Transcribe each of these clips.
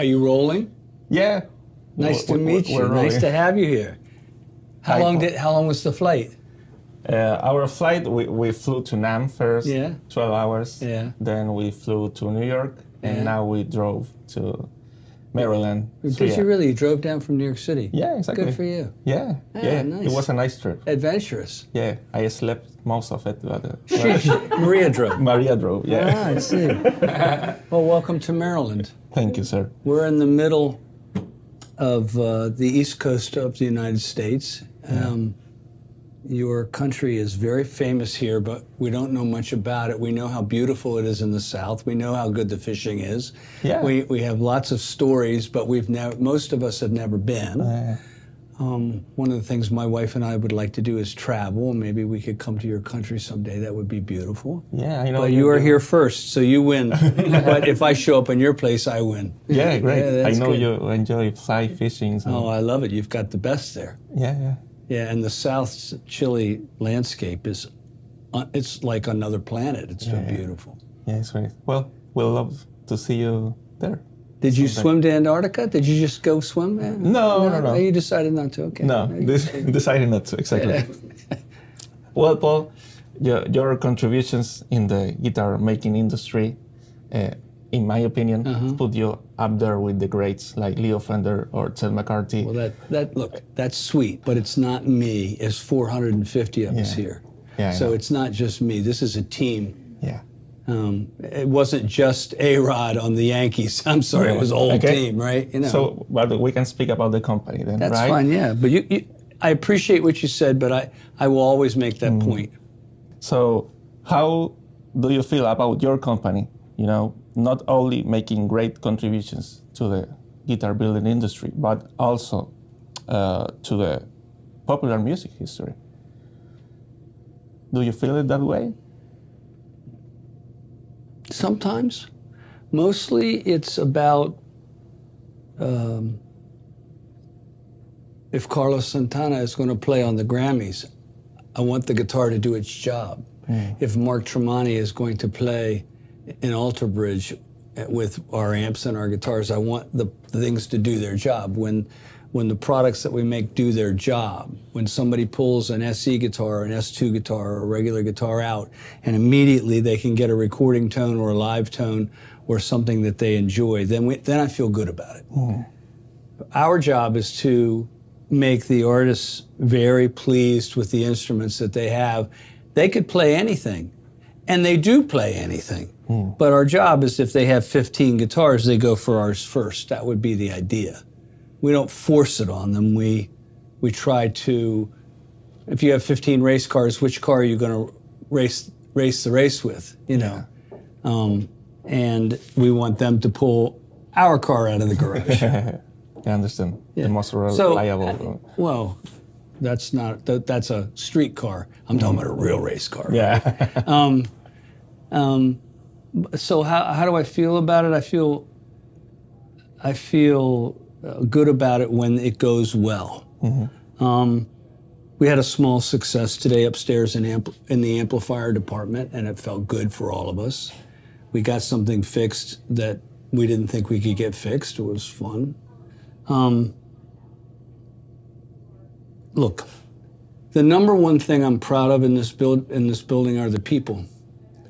Are you rolling? Yeah. Nice to meet you. Rolling. Nice to have you here. How long was the flight? Our flight, we flew to Nam first, Yeah. 12 hours. Yeah. Then we flew to New York, and now we drove to Maryland. Did you really? You drove down from New York City? Yeah, exactly. Good for you. Yeah, yeah. Nice. It was a nice trip. Adventurous. Yeah, I slept most of it. But, Maria drove. Maria drove, yeah. Ah, I see. Well, welcome to Maryland. Thank you, sir. We're in the middle of the East Coast of the United States. Your country is very famous here, but we don't know much about it. We know how beautiful it is in the South. We know how good the fishing is. Yeah. We have lots of stories, but most of us have never been. One of the things my wife and I would like to do is travel. Maybe we could come to your country someday. That would be beautiful. Yeah, I know. But you are here first, so you win. But if I show up in your place, I win. Yeah, great. Yeah, I know good. you enjoy fly fishing. So. Oh, I love it. You've got the best there. Yeah, yeah. Yeah, and the South's chilly landscape is, it's like another planet. It's so beautiful. Yeah, it's great. Well, we'll love to see you there. Did you swim to Antarctica? Did you just go swim there? No. You decided not to? Okay. No, decided not to, exactly. Well, Paul, your contributions in the guitar making industry, in my opinion, put you up there with the greats like Leo Fender or Ted McCarthy. Well, look, that's sweet, but it's not me. It's 450 of us here. Yeah, so it's not just me. This is a team. Yeah. It wasn't just A-Rod on the Yankees. I'm sorry, it was a whole team, right? You know. So, but we can speak about the company then, That's right? fine, yeah. But I appreciate what you said, but I will always make that point. So, how do you feel about your company? You know, not only making great contributions to the guitar building industry, but also to the popular music history. Do you feel it that way? Sometimes. Mostly it's about if Carlos Santana is going to play on the Grammys, I want the guitar to do its job. If Mark Tremonti is going to play in Alter Bridge with our amps and our guitars, I want the things to do their job. When the products that we make do their job, when somebody pulls an SE guitar, an S2 guitar, or a regular guitar out, and immediately they can get a recording tone or a live tone or something that they enjoy, then I feel good about it. Our job is to make the artists very pleased with the instruments that they have. They could play anything, and they do play anything. But our job is if they have 15 guitars, they go for ours first. That would be the idea. We don't force it on them. We try to, if you have 15 race cars, which car are you going to race the race with, you know? And we want them to pull our car out of the garage. I understand. The most reliable. Well, that's a street car. I'm talking about a real race car. Yeah. So how do I feel about it? I feel good about it when it goes well. We had a small success today upstairs in the amplifier department, and it felt good for all of us. We got something fixed that we didn't think we could get fixed. It was fun. Look, the number one thing I'm proud of in this building are the people.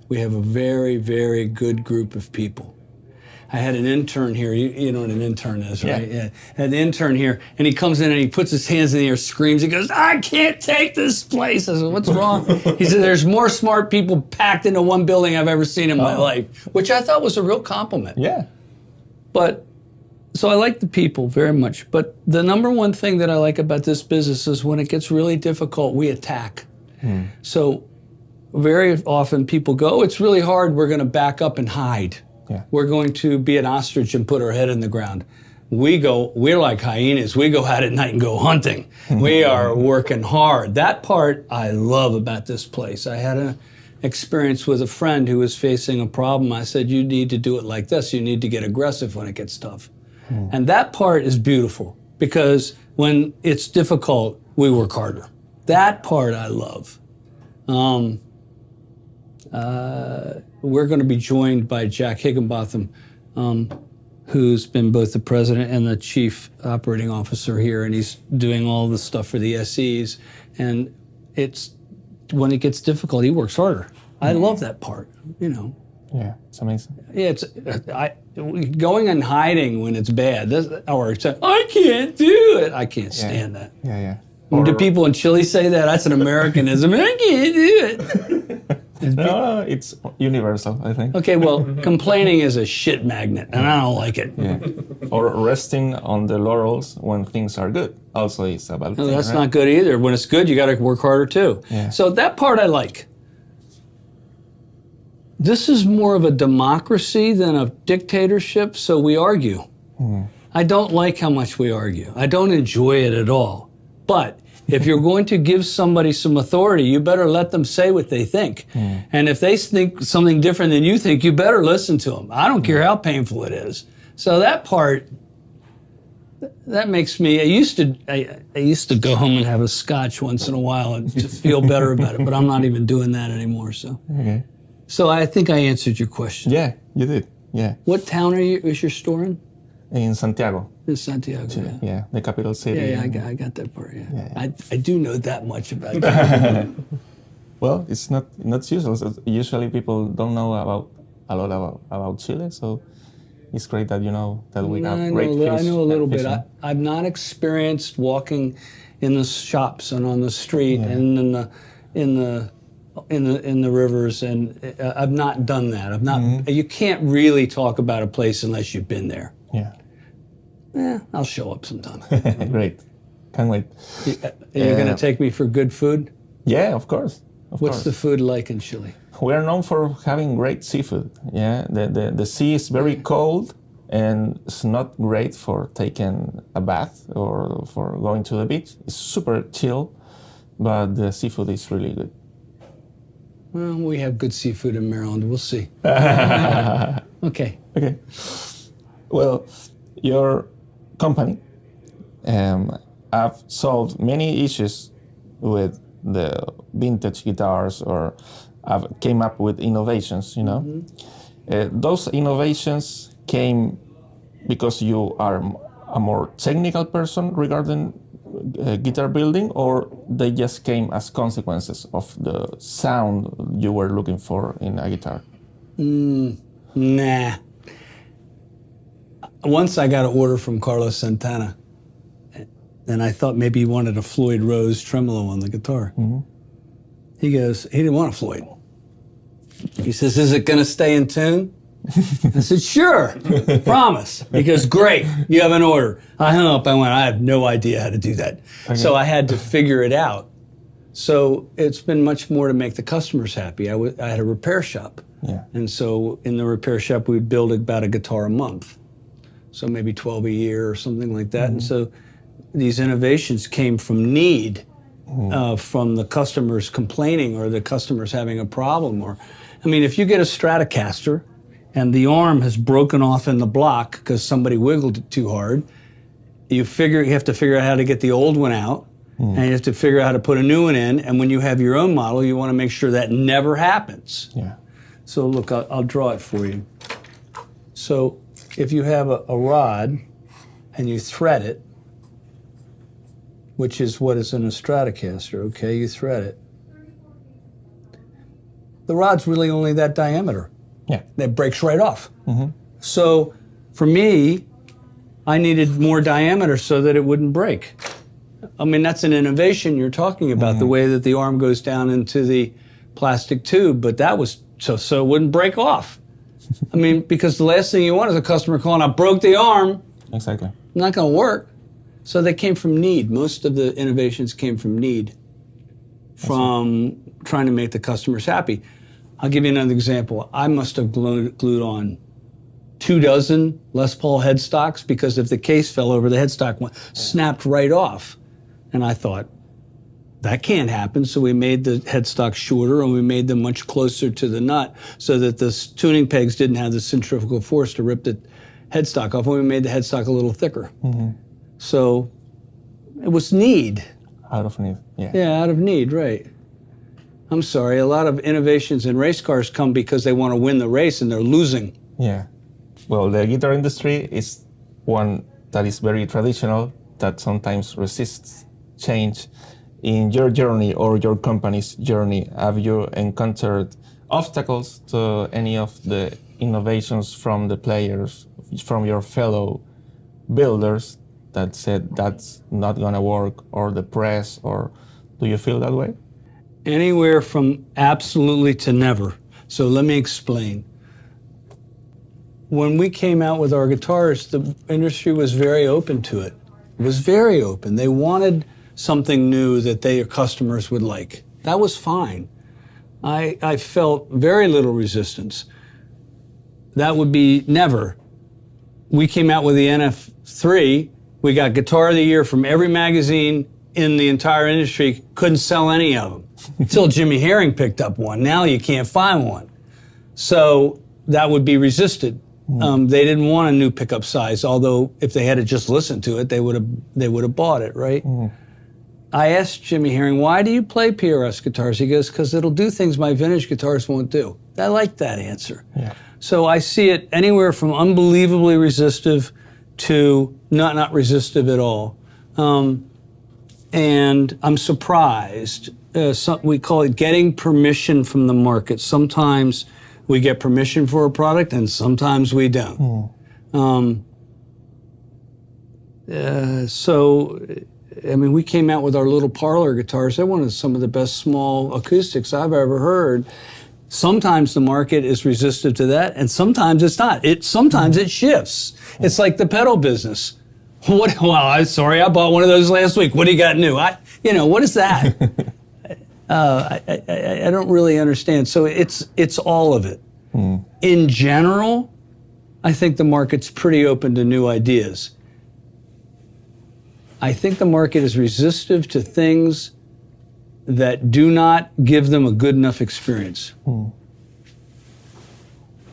We have a very, very good group of people. I had an intern here. You know what an intern is, right? Yeah. I had an intern here, and he comes in and he puts his hands in the air, screams. He goes, "I can't take this place." I said, "What's wrong?" He said, "There's more smart people packed into one building I've ever seen in my life," which I thought was a real compliment. Yeah. But, so I like the people very much. But the number one thing that I like about this business is when it gets really difficult, we attack. So very often people go, "It's really hard, we're going to back up and hide. Yeah. We're going to be an ostrich and put our head in the ground." We're like hyenas. We go out at night and go hunting. We are working hard. That part I love about this place. I had an experience with a friend who was facing a problem. I said, "You need to do it like this. You need to get aggressive when it gets tough." And that part is beautiful because when it's difficult, we work harder. That part I love. We're going to be joined by Jack Higginbotham who's been both the president and the chief operating officer here, and he's doing all the stuff for the SEs. And it's when it gets difficult, he works harder. I love that part, you know. Yeah, it's amazing. Yeah, it's going and hiding when it's bad. Or saying, I can't do it. I can't stand that. Yeah, yeah. Do people in Chile say that? That's an Americanism. I can't do it. No, it's universal, I think. Okay, well, complaining is a shit magnet, and I don't like it. Yeah. Or resting on the laurels when things are good also is a bad thing, That's right? not good either. When it's good, you got to work harder too. Yeah. So that part I like. This is more of a democracy than a dictatorship, so we argue. I don't like how much we argue. I don't enjoy it at all. But if you're going to give somebody some authority, you better let them say what they think. And if they think something different than you think, you better listen to them. I don't care how painful it is. So that part, that makes me, I used to go home and have a scotch once in a while and just feel better about it, but I'm not even doing that anymore. So, Okay. So I think I answered your question. Yeah, you did. Yeah. What town is your store in? In Santiago. In Santiago, yeah. Yeah, the capital city. Yeah, I got that part, yeah. I do know that much about that. Well, it's not usual. So usually people don't know a lot about Chile, so it's great that you know that we have great fish. I know a little bit. fishing. I've not experienced walking in the shops and on the street and in the rivers, and I've not done that. I've not. You can't really talk about a place unless you've been there. Yeah. I'll show up sometime. Great. Can't wait. You're going to take me for good food? Yeah, of course. What's the food like in Chile? We are known for having great seafood. Yeah, the sea is very cold and it's not great for taking a bath or for going to the beach. It's super chill, but the seafood is really good. Well, we have good seafood in Maryland. We'll see. Okay. Okay. Well, your company have solved many issues with the vintage guitars, or have came up with innovations, you know. Those innovations came because you are a more technical person regarding guitar building, or they just came as consequences of the sound you were looking for in a guitar? Nah. Once I got an order from Carlos Santana, and I thought maybe he wanted a Floyd Rose tremolo on the guitar. He goes, he didn't want a Floyd. He says, is it going to stay in tune? I said, sure, promise. He goes, great, you have an order. I hung up, I went, I have no idea how to do that. Okay. So I had to figure it out. So it's been much more to make the customers happy. I had a repair shop. Yeah. And so in the repair shop, we'd build about a guitar a month. So maybe 12 a year or something like that. And so these innovations came from need, from the customers complaining or the customers having a problem. Or, I mean, if you get a Stratocaster and the arm has broken off in the block because somebody wiggled it too hard, you have to figure out how to get the old one out, and you have to figure out how to put a new one in. And when you have your own model, you want to make sure that never happens. Yeah. So look, I'll draw it for you. So if you have a rod and you thread it, which is what is in a Stratocaster, okay, you thread it. The rod's really only that diameter. Yeah. That breaks right off. So for me, I needed more diameter so that it wouldn't break. I mean, that's an innovation you're talking about, the way that the arm goes down into the plastic tube, but that was so it wouldn't break off. I mean, because the last thing you want is a customer calling, I broke the arm. Exactly. Not going to work. So they came from need. Most of the innovations came from need, from trying to make the customers happy. I'll give you another example. I must have glued on 24 Les Paul headstocks because if the case fell over, the headstock snapped right off. And I thought, that can't happen. So we made the headstock shorter and we made them much closer to the nut so that the tuning pegs didn't have the centrifugal force to rip the headstock off. And we made the headstock a little thicker. So it was need. Out of need, yeah. Yeah, out of need, right. I'm sorry, a lot of innovations in race cars come because they want to win the race and they're losing. Yeah. Well, the guitar industry is one that is very traditional, that sometimes resists change. In your journey or your company's journey, have you encountered obstacles to any of the innovations from the players, from your fellow builders that said that's not gonna work, or the press, or do you feel that way? Anywhere from absolutely to never. So let me explain. When we came out with our guitars, the industry was very open to it. It was very open. They wanted something new that their customers would like. That was fine. I felt very little resistance. That would be never. We came out with the NF3. We got Guitar of the Year from every magazine in the entire industry. Couldn't sell any of them until Jimmy Herring picked up one. Now you can't find one. So that would be resisted. They didn't want a new pickup size, although if they had to just listen to it, they would have bought it, right? I asked Jimmy Herring, why do you play PRS guitars? He goes, because it'll do things my vintage guitars won't do. I like that answer. Yeah. So I see it anywhere from unbelievably resistive to not resistive at all. And I'm surprised. We call it getting permission from the market. Sometimes we get permission for a product and sometimes we don't. So, I mean, we came out with our little parlor guitars. They're one of some of the best small acoustics I've ever heard. Sometimes the market is resistive to that, and sometimes it's not. Sometimes it shifts. It's like the pedal business. Well, I'm sorry, I bought one of those last week. What do you got new? What is that? I don't really understand. So it's all of it. In general, I think the market's pretty open to new ideas. I think the market is resistive to things that do not give them a good enough experience.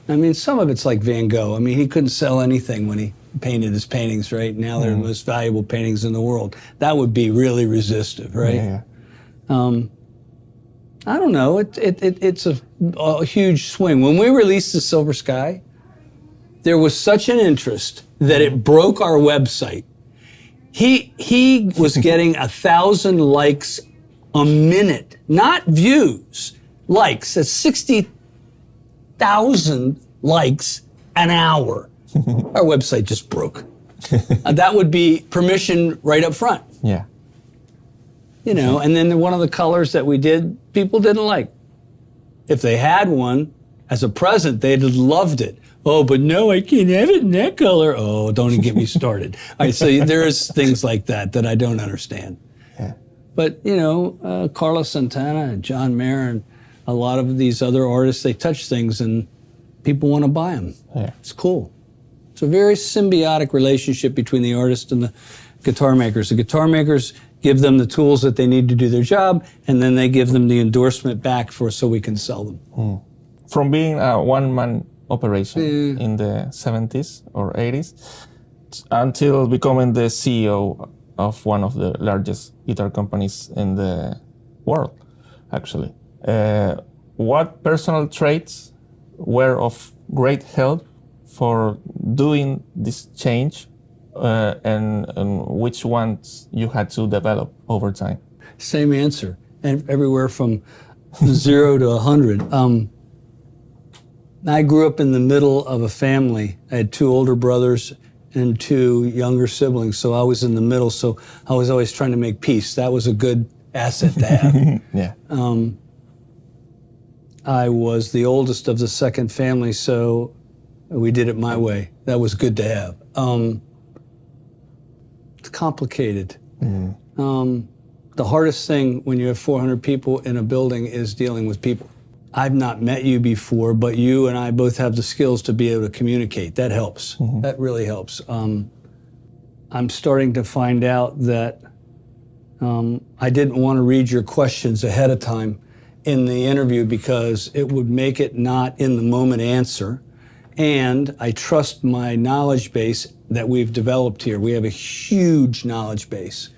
I mean, some of it's like Van Gogh. I mean, he couldn't sell anything when he painted his paintings, right? Now they're the most valuable paintings in the world. That would be really resistive, right? Yeah. I don't know. It's a huge swing. When we released the Silver Sky, there was such an interest that it broke our website. He was getting 1,000 likes a minute, not views, likes. That's 60,000 likes an hour. Our website just broke. That would be permission right up front. Yeah. And then one of the colors that we did, people didn't like. If they had one as a present, they'd have loved it. Oh, but no, I can't have it in that color. Oh, don't even get me started. All right, so there's things like that I don't understand. Yeah. But, Carlos Santana and John Mayer and a lot of these other artists, they touch things and people want to buy them. Yeah. It's cool. It's a very symbiotic relationship between the artist and the guitar makers. The guitar makers give them the tools that they need to do their job, and then they give them the endorsement back so we can sell them. From being a one-man operation in the 70s or 80s until becoming the CEO of one of the largest guitar companies in the world, actually. What personal traits were of great help for doing this change, and which ones you had to develop over time? Same answer, and everywhere from 0 to 100. I grew up in the middle of a family. I had 2 older brothers and 2 younger siblings, so I was in the middle, so I was always trying to make peace. That was a good asset to have. Yeah. I was the oldest of the second family, so we did it my way. That was good to have. It's complicated. The hardest thing when you have 400 people in a building is dealing with people. I've not met you before, but you and I both have the skills to be able to communicate. That helps. That really helps. I'm starting to find out that I didn't want to read your questions ahead of time in the interview because it would make it not in the moment answer. And I trust my knowledge base that we've developed here. We have a huge knowledge base.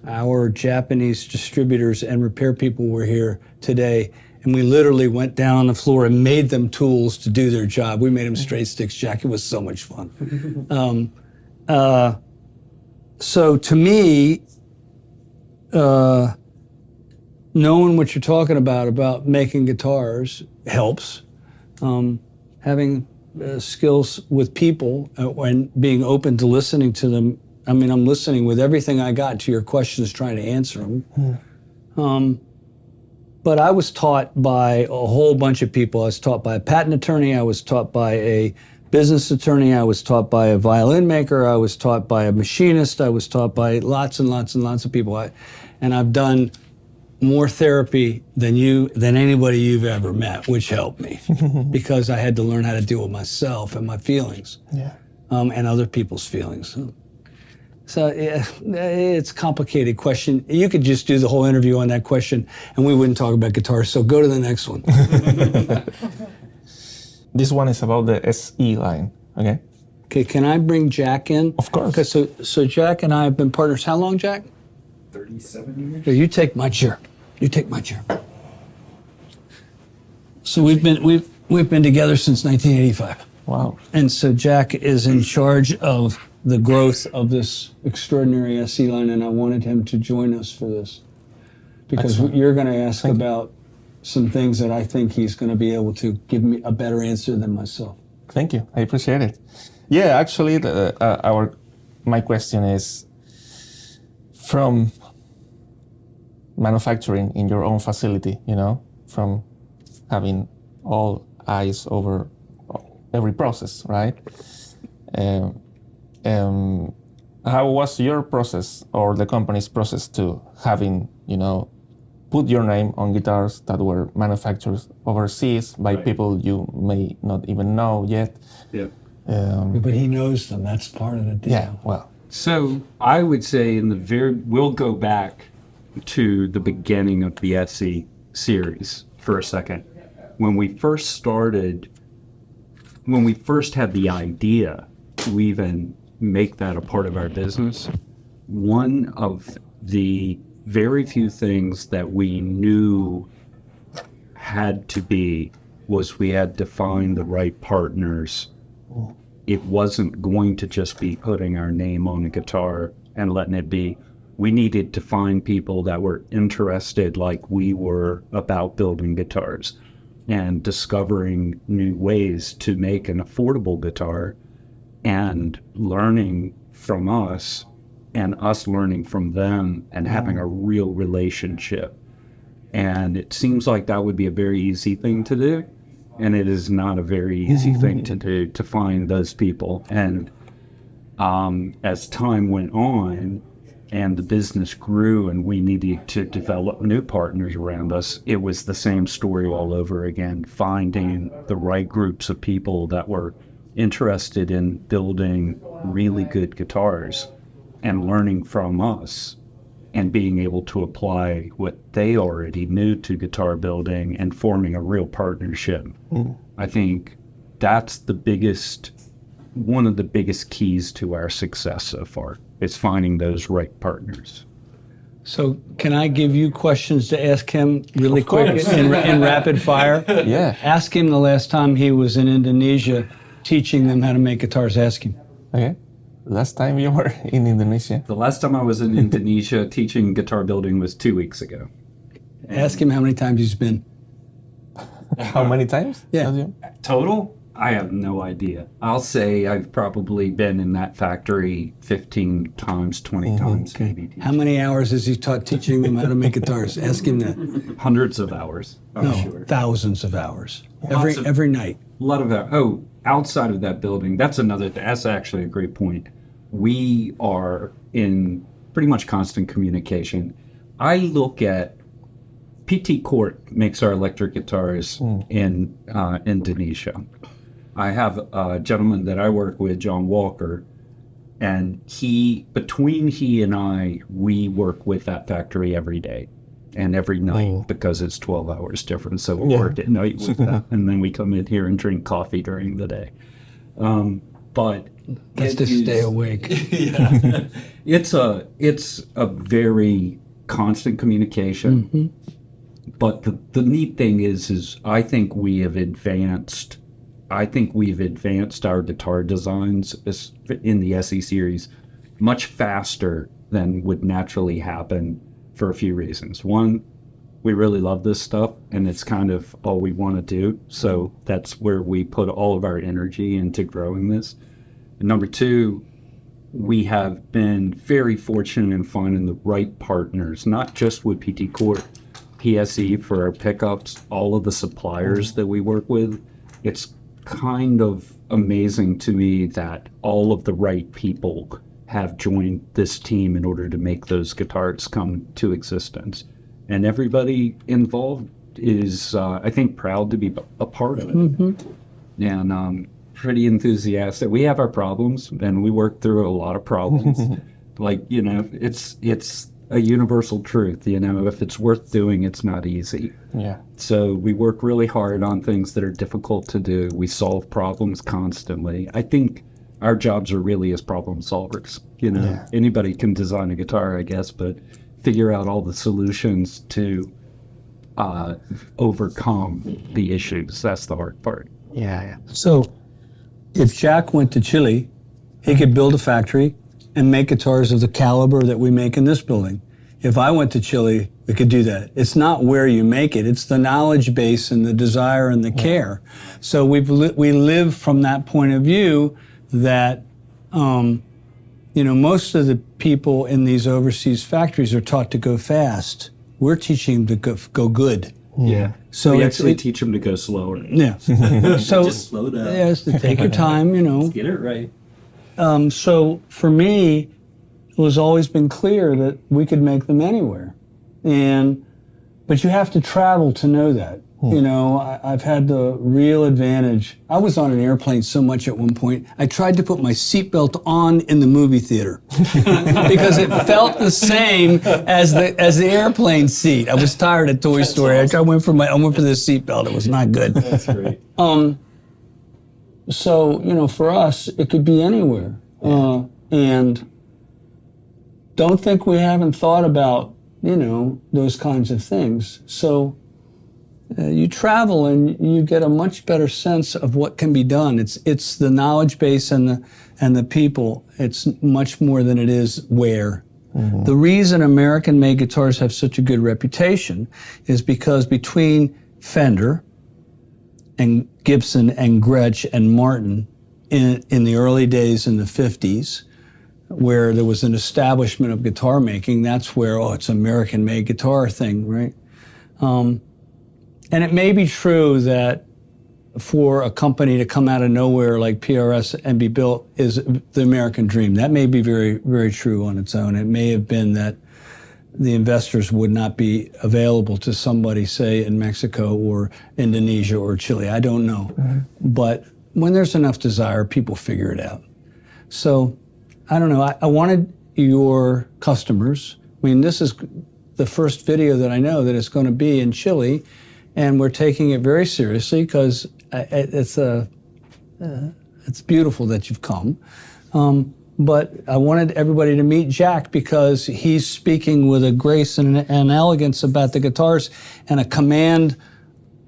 Our Japanese distributors and repair people were here today, and we literally went down on the floor and made them tools to do their job. We made them straight sticks, Jack. It was so much fun. So to me, knowing what you're talking about making guitars helps. Having skills with people and being open to listening to them. I mean, I'm listening with everything I got to your questions, trying to answer them. But I was taught by a whole bunch of people. I was taught by a patent attorney. I was taught by a business attorney. I was taught by a violin maker. I was taught by a machinist. I was taught by lots and lots and lots of people. And I've done more therapy than anybody you've ever met, which helped me because I had to learn how to deal with myself and my feelings, and other people's feelings. So it's a complicated question. You could just do the whole interview on that question and we wouldn't talk about guitars. So go to the next one. This one is about the SE line, okay? Okay, can I bring Jack in? Of course. Okay, so Jack and I have been partners. How long, Jack? 37 years. Here, you take my chair. You take my chair. So we've been together since 1985. Wow. And so Jack is in charge of the growth of this extraordinary SE line, and I wanted him to join us for this because Excellent. you're going to ask about some things that I think he's going to be able to give me a better answer than myself. Thank you. I appreciate it. Yeah, actually, my question is from manufacturing in your own facility, from having all eyes over every process, right? How was your process or the company's process to having, put your name on guitars that were manufactured overseas by people you may not even know yet? Yeah. But he knows them. That's part of the deal. Yeah, well. So I would say we'll go back to the beginning of the SE series for a second. When we first had the idea to even make that a part of our business, one of the very few things that we knew had to be was we had to find the right partners. It wasn't going to just be putting our name on a guitar and letting it be. We needed to find people that were interested like we were about building guitars and discovering new ways to make an affordable guitar and learning from us and us learning from them and having a real relationship. And it seems like that would be a very easy thing to do. And it is not a very easy thing to do, to find those people. And as time went on and the business grew and we needed to develop new partners around us, it was the same story all over again, finding the right groups of people that were interested in building really good guitars and learning from us and being able to apply what they already knew to guitar building and forming a real partnership. I think that's one of the biggest keys to our success so far, is finding those right partners. So can I give you questions to ask him really quick in rapid fire? Yeah. Ask him the last time he was in Indonesia teaching them how to make guitars. Ask him. Okay. Last time you were in Indonesia? The last time I was in Indonesia teaching guitar building was 2 weeks ago. Ask him how many times he's been. How many times? Yeah. Total? I have no idea. I'll say I've probably been in that factory 15 times, 20 times, maybe. How many hours has he taught teaching them how to make guitars? Ask him that. Hundreds of hours, I'm No, sure. thousands of hours. Lots of- Every night. A lot of that. Oh, outside of that building, that's actually a great point. We are in pretty much constant communication. I look at PT Court makes our electric guitars in Indonesia. I have a gentleman that I work with, John Walker, and between he and I, we work with that factory every day and every night because it's 12 hours different. So we work at night with that, and then we come in here and drink coffee during the day. But That's to stay awake. yeah, it's a very constant communication. But the neat thing is I think we've advanced our guitar designs in the SE series much faster than would naturally happen for a few reasons. One, we really love this stuff, and it's kind of all we want to do. So that's where we put all of our energy into growing this. And number two, we have been very fortunate in finding the right partners, not just with PT Corp, PSE for our pickups, all of the suppliers that we work with. It's kind of amazing to me that all of the right people have joined this team in order to make those guitars come to existence. And everybody involved is, I think, proud to be a part of it. Mm-hmm. And pretty enthusiastic. We have our problems, and we work through a lot of problems. Like, you know, it's a universal truth. You know, if it's worth doing, it's not easy. Yeah. So we work really hard on things that are difficult to do. We solve problems constantly. I think our jobs are really as problem solvers. You know, anybody can design a guitar, I guess, but figure out all the solutions to overcome the issues. That's the hard part. Yeah. So if Jack went to Chile, he could build a factory and make guitars of the caliber that we make in this building. If I went to Chile, we could do that. It's not where you make it, it's the knowledge base and the desire and the care. So we live from that point of view that, you know, most of the people in these overseas factories are taught to go fast. We're teaching them to go good. Yeah. So we actually teach them to go slower. Yeah. So just slow down. Yes, to take your time, you know. Get it right. So for me, it was always been clear that we could make them anywhere. But you have to travel to know that. You know, I've had the real advantage. I was on an airplane so much at one point, I tried to put my seatbelt on in the movie theater because it felt the same as the airplane seat. I was tired of Toy Story. Awesome. I went for the seatbelt. It was not good. That's great. So, you know, for us, it could be anywhere. And don't think we haven't thought about, you know, those kinds of things. So you travel and you get a much better sense of what can be done. It's the knowledge base and the people. It's much more than it is where. Mm-hmm. The reason American-made guitars have such a good reputation is because between Fender and Gibson and Gretsch and Martin in the early days in the 50s, where there was an establishment of guitar making, that's where, it's American-made guitar thing, right? And it may be true that for a company to come out of nowhere like PRS and be built is the American dream. That may be very, very true on its own. It may have been that the investors would not be available to somebody, say, in Mexico or Indonesia or Chile. I don't know. Mm-hmm. But when there's enough desire, people figure it out. So, I don't know. I wanted your customers, I mean, this is the first video that I know that it's going to be in Chile, and we're taking it very seriously because it's beautiful that you've come. But I wanted everybody to meet Jack because he's speaking with a grace and an elegance about the guitars and a command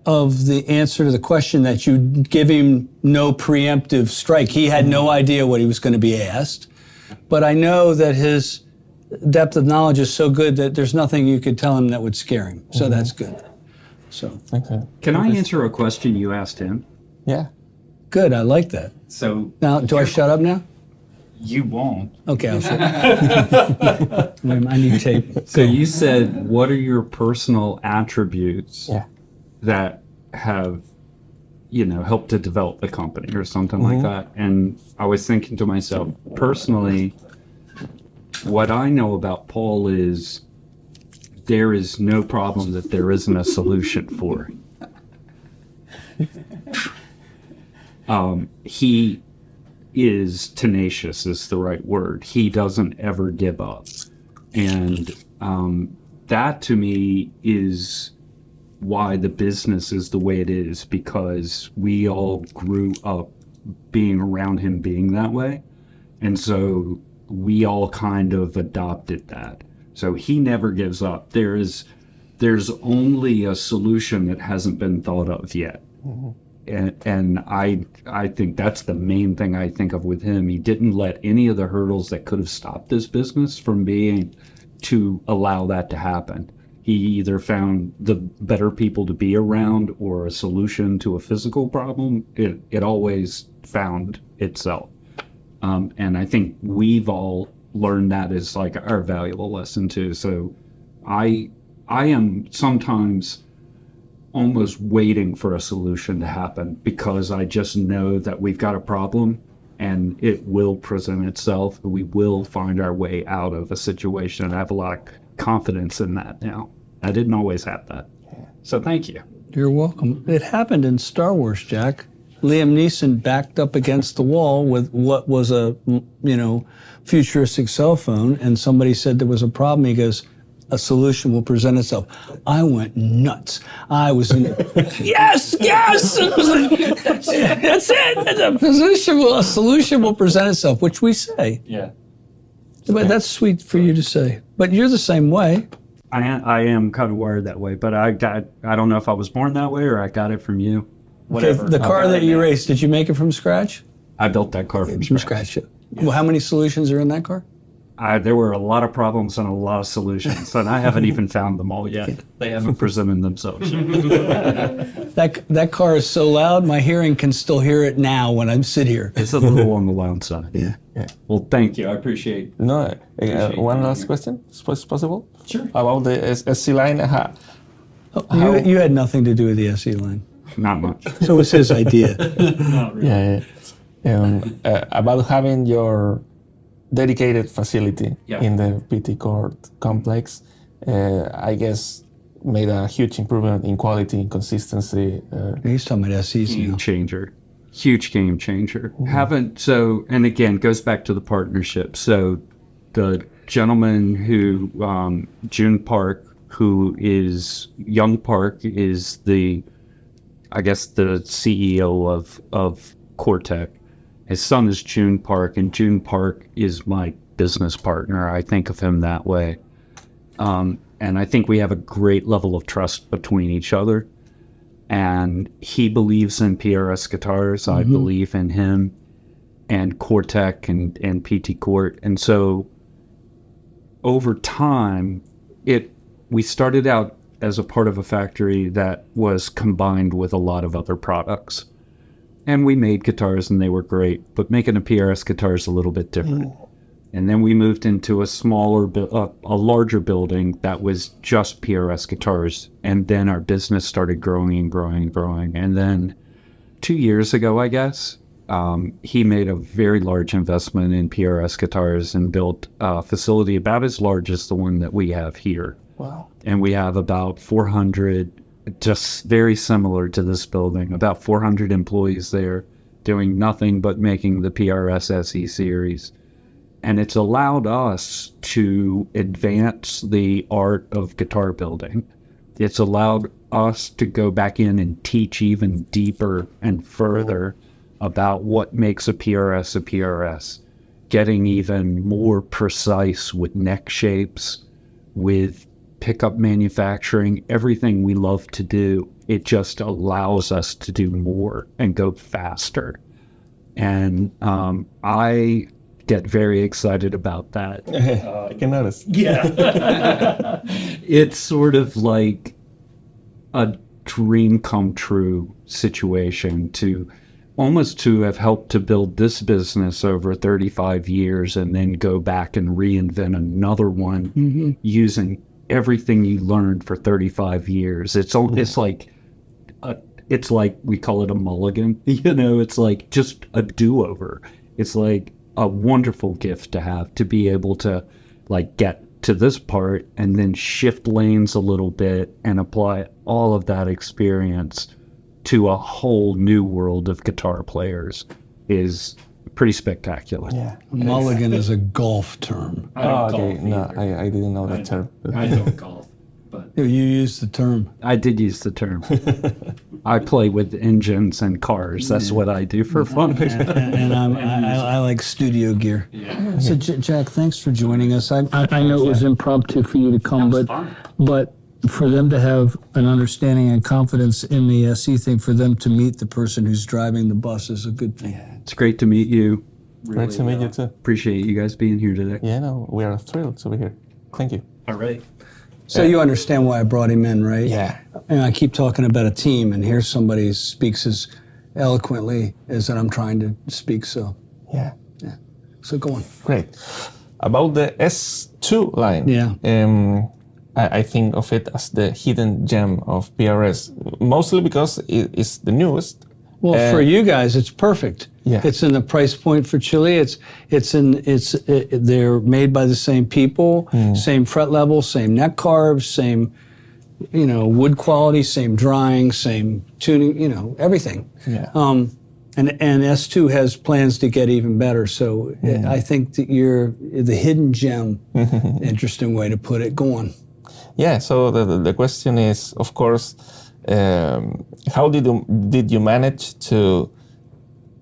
of the answer to the question that you give him no preemptive strike. He had no idea what he was going to be asked. But I know that his depth of knowledge is so good that there's nothing you could tell him that would scare him. So that's good. So Can I answer a question you asked him? Yeah. Good, I like that. So Now, do I shut up now? you won't. Okay, I'll shut up. I need tape. So you said, what are your personal attributes that have, helped to develop the company or something like that? And I was thinking to myself, personally, what I know about Paul is there is no problem that there isn't a solution for. He is tenacious is the right word. He doesn't ever give up. And that to me is why the business is the way it is, because we all grew up being around him being that way. And so we all kind of adopted that. So he never gives up. There is there's only a solution that hasn't been thought of yet. And I think that's the main thing I think of with him. He didn't let any of the hurdles that could have stopped this business from being to allow that to happen. He either found the better people to be around or a solution to a physical problem. It always found itself. And I think we've all learned that as like our valuable lesson too. So I am sometimes almost waiting for a solution to happen because I just know that we've got a problem and it will present itself. We will find our way out of a situation. And I have a lot of confidence in that now. I didn't always have that. So thank you. You're welcome. It happened in Star Wars, Jack. Liam Neeson backed up against the wall with what was a, futuristic cell phone, and somebody said there was a problem. He goes, a solution will present itself. I went nuts. I was in yes! That's it. A solution will present itself, which we say. Yeah. But that's sweet for you to say. But you're the same way. I am kind of wired that way, but I don't know if I was born that way or I got it from you. Whatever. Okay, the car that you raced, did you make it from scratch? I built that car from scratch. Yeah. Well, how many solutions are in that car? There were a lot of problems and a lot of solutions, and I haven't even found them all yet. They haven't presented themselves yet. That car is so loud, my hearing can still hear it now when I sit here. It's a little on the loud side. Yeah. Well, thank you. I appreciate it. No, one last question, is possible? Sure. About the SC line. You had nothing to do with the SE line. Not much. So it was his idea. Not really. About having your dedicated facility Yeah. in the PT Court complex, I guess made a huge improvement in quality and consistency. He's talking about SEs now. Huge game changer. And again, goes back to the partnership. So the gentleman who, June Park, Young Park is the CEO of Cortec. His son is June Park, and June Park is my business partner. I think of him that way. And I think we have a great level of trust between each other. And he believes in PRS guitars. I believe in him and Cortec and PT Court. And so over time, we started out as a part of a factory that was combined with a lot of other products. And we made guitars and they were great, but making a PRS guitar is a little bit different. And then we moved into a larger building that was just PRS guitars. And then our business started growing and growing and growing. And then 2 years ago, I guess, he made a very large investment in PRS guitars and built a facility about as large as the one that we have here. Wow. And we have about 400, just very similar to this building, about 400 employees there doing nothing but making the PRS SE series. And it's allowed us to advance the art of guitar building. It's allowed us to go back in and teach even deeper and further about what makes a PRS, getting even more precise with neck shapes, with pickup manufacturing, everything we love to do. It just allows us to do more and go faster. And I get very excited about that. I can notice. Yeah. It's sort of like a dream come true situation to have helped to build this business over 35 years and then go back and reinvent another one using everything you learned for 35 years. It's like we call it a mulligan. It's like just a do-over. It's like a wonderful gift to have, to be able to like get to this part and then shift lanes a little bit and apply all of that experience to a whole new world of guitar players is pretty spectacular. Yeah. Mulligan is a golf term. Okay. No, I didn't know that term. I don't golf, but You used the term. I did use the term. I play with engines and cars. That's what I do for fun. And I like studio gear. Yeah. So Jack, thanks for joining us. I know it was impromptu for you to come, but for them to have an understanding and confidence in the SE thing, for them to meet the person who's driving the bus is a good thing. It's great to meet you. Great to meet you too. Appreciate you guys being here today. Yeah, no, we are thrilled to be here. Thank you. All right. So you understand why I brought him in, right? Yeah. And I keep talking about a team, and here's somebody who speaks as eloquently as I'm trying to speak. So Yeah. so go on. Great. About the S2 line. Yeah. I think of it as the hidden gem of PRS, mostly because it's the newest. Well, for you guys, it's perfect. Yeah. It's in the price point for Chile. They're made by the same people, same fret level, same neck carbs, same, wood quality, same drying, same tuning, everything. Yeah. And S2 has plans to get even better. So I think that you're the hidden gem. Interesting way to put it. Go on. Yeah. So the question is, of course, how did you manage to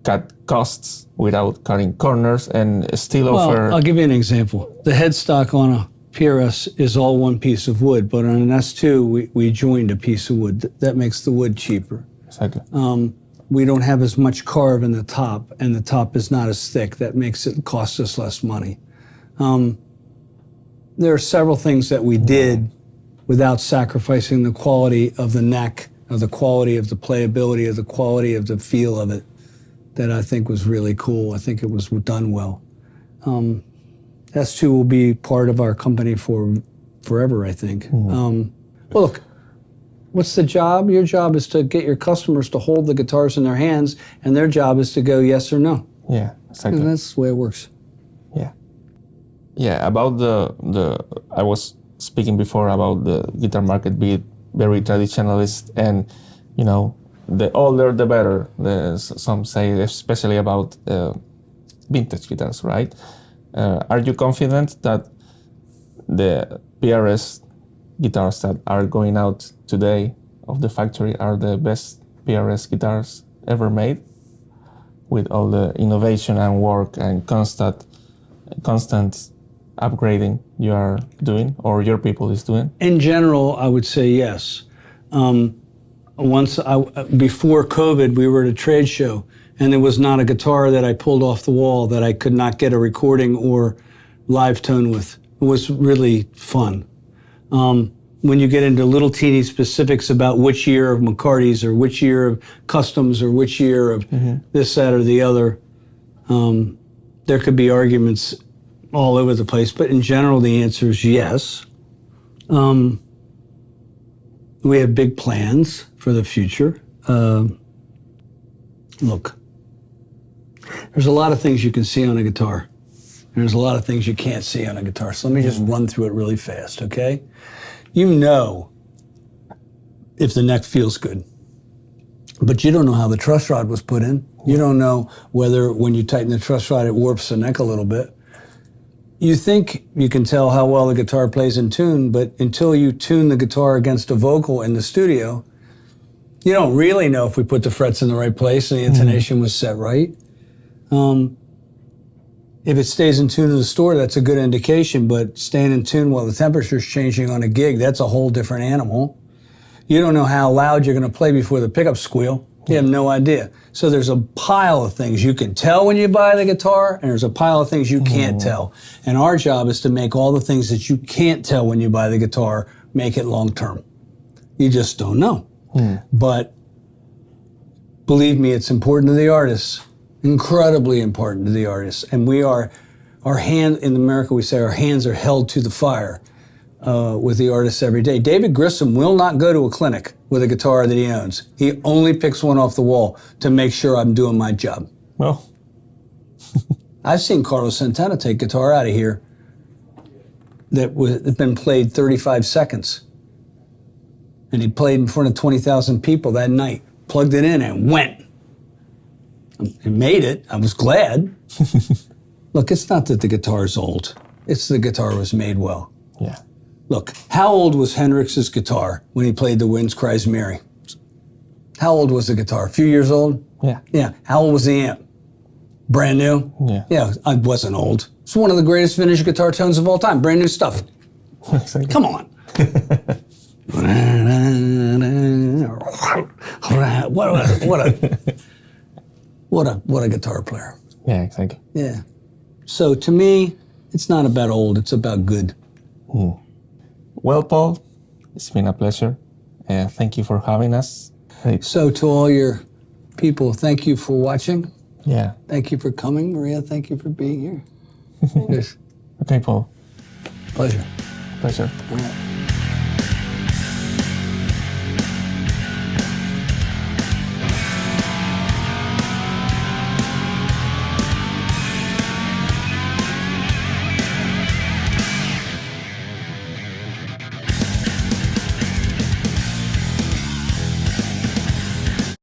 cut costs without cutting corners and still offer? Well, I'll give you an example. The headstock on a PRS is all one piece of wood, but on an S2, we joined a piece of wood. That makes the wood cheaper. Exactly. We don't have as much carve in the top, and the top is not as thick. That makes it cost us less money. There are several things that we did without sacrificing the quality of the neck, of the quality of the playability, of the quality of the feel of it, that I think was really cool. I think it was done well. S2 will be part of our company for forever, I think. Well, look, what's the job? Your job is to get your customers to hold the guitars in their hands, and their job is to go yes or no. Yeah, exactly. And that's the way it works. Yeah. Yeah, about I was speaking before about the guitar market being very traditionalist, and the older the better. Some say, especially about vintage guitars, right? Are you confident that the PRS guitars that are going out today of the factory are the best PRS guitars ever made, with all the innovation and work and constant upgrading you are doing, or your people is doing? In general, I would say yes. Before COVID, we were at a trade show, and there was not a guitar that I pulled off the wall that I could not get a recording or live tone with. It was really fun. When you get into little teeny specifics about which year of McCarty's or which year of Customs or which year of this, that, or the other, there could be arguments all over the place. But in general, the answer is yes. We have big plans for the future. Look, there's a lot of things you can see on a guitar. There's a lot of things you can't see on a guitar. So let me just run through it really fast, okay? You know if the neck feels good, but you don't know how the truss rod was put in. You don't know whether when you tighten the truss rod, it warps the neck a little bit. You think you can tell how well the guitar plays in tune, but until you tune the guitar against a vocal in the studio, you don't really know if we put the frets in the right place and the intonation was set right. If it stays in tune in the store, that's a good indication, but staying in tune while the temperature's changing on a gig, that's a whole different animal. You don't know how loud you're gonna play before the pickups squeal. You have no idea. So there's a pile of things you can tell when you buy the guitar, and there's a pile of things you can't tell. And our job is to make all the things that you can't tell when you buy the guitar, make it long term. You just don't know. But believe me, it's important to the artists, incredibly important to the artists. And in America, we say our hands are held to the fire with the artists every day. David Grissom will not go to a clinic with a guitar that he owns. He only picks one off the wall to make sure I'm doing my job. Well, I've seen Carlos Santana take guitar out of here that had been played 35 seconds. And he played in front of 20,000 people that night, plugged it in and went. He made it. I was glad. Look, it's not that the guitar's old. It's the guitar was made well. yeah. Look, how old was Hendrix's guitar when he played The Wind Cries Mary? How old was the guitar? A few years old? Yeah. Yeah. How old was the amp? Brand new? Yeah. Yeah, it wasn't old. It's one of the greatest vintage guitar tones of all time. Brand new stuff. Exactly. Come on. What a guitar player. Yeah, exactly. Yeah. So to me, it's not about old, it's about good. Well, Paul, it's been a pleasure. Thank you for having us. So to all your people, thank you for watching. Yeah. Thank you for coming, Maria. Thank you for being here. Yes. Okay, Paul. Pleasure. Pleasure. All right.